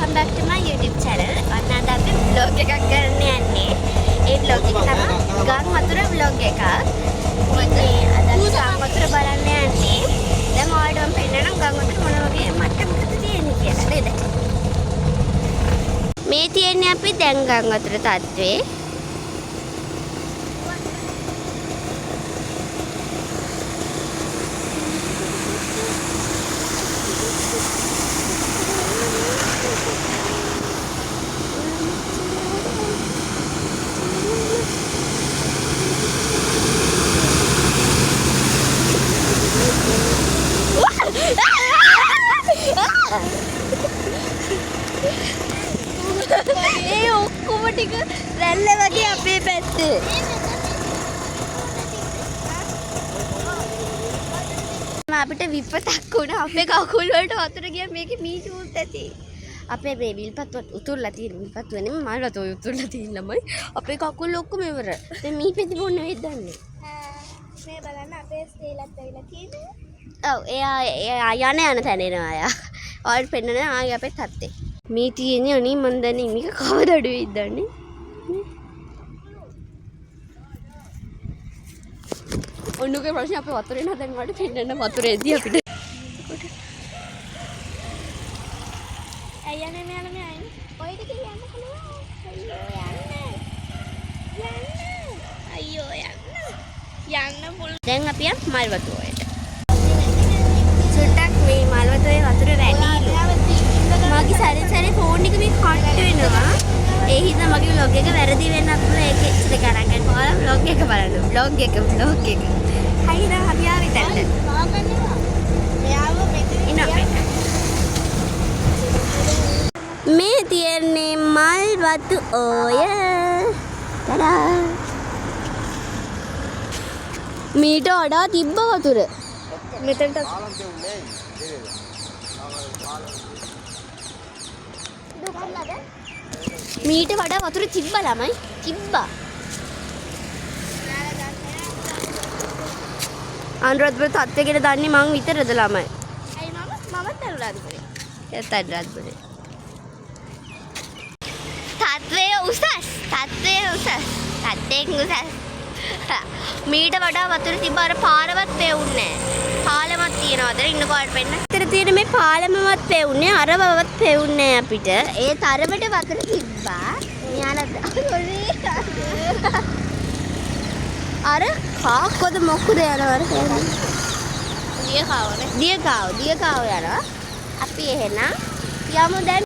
welcome back to my YouTube channel. අන්න අද අපි vlog එකක් කරන්න යන්නේ. ඒ vlog එක තමයි ගම් වතුර vlog එකක්. ඉතින් අද අපි ගම් වතුර බලන්න යන්නේ. දැන් ඔයාලට මම පෙන්නනම් ගම් වතුර මොන වගේ මට්ටමකද තියෙන්නේ කියලා නේද? මේ තියෙන්නේ අපි දැන් ගම් වතුර තත්ත්වේ. ඒ ඔක්කොම ටික රැල්ල වගේ අපේ පැත්තේ. අපිට විපතක් වුණා. අපේ කකුල් වලට වතුර ගියා. මේකේ මීටුත් ඇති. අපේ මේ විල්පත් උතුරලා තියෙන විල්පත් වෙන්නේ මල් වතුර උතුරලා තියෙන ළමයි. අපේ කකුල් ඔක්කොම ඉවර. දැන් මී පෙති බොන්න වෙයිද දන්නේ. මේ බලන්න අපේ ස්ටේලත් ඇවිල්ලා තියෙන්නේ. ඔව් එයා යන තැන එනවා එයා. ඔයාලට පෙන්නන ආයි අපේ තත්තේ. මේ තියෙන්නේ අනේ මන් දන්නේ මේක කවද අඩු වෙයිද දන්නේ. ඔන්නුගේ ප්‍රශ්නේ අපේ වතුරේ නදන් වලට පෙන්නන්න වතුරේදී අපිට. ඇයි යන්නේ මෙයාලා මේ අයිනේ? ඔය ටික යන්න පුළුවන්. අයියෝ යන්න. යන්න පුළුවන්. දැන් අපි යන් මල් වතුරේට. සුට්ටක් මේ මල් වතුරේ වතුර වැඩිලු. මගේ සැරේ ෆෝන් එක මේ කට් වෙනවා. ඒ හින්දා මගේ vlog එක වැරදි වෙන්නත් පුළුවන්. ඒක ඉස්සර ගණන් ගන්න. ඔයාලා vlog එක බලන්න. vlog එක. හරිද? අපි ආවේ දැන්. මේ තියන්නේ මල් වතු ඔය. ටඩා. මීට වඩා තිබ්බ වතුර. මෙතනට මීට වඩා වතුර තිබ්බා ළමයි. තිබ්බා. අනුරාධපුර තත්ත්වයකට දන්නේ මං විතරද ළමයි. ඇයි මමත් අනුරාධපුරේ. ඒත් අනුරාධපුරේ. තත්ත්වය උසස්. තත්ත්වයෙන් උසස්. මීට වඩා වතුර තිබ්බ අර පාරවත් පෙවුන්නේ නැහැ. පාලමක් තියනවාද ඉන්නකෝ අර පෙන්න. ඉතර තියෙන මේ පාලමවත් පෙවුන්නේ අරවවත් පෙවුන්නේ අපිට. ඒ තරමට වතුර තිබ්බා. මෙයාලා අර කාක්කද මොකද යනවර කියන්නේ. දියකාව යනවා. අපි එහෙනම් යමු දැන්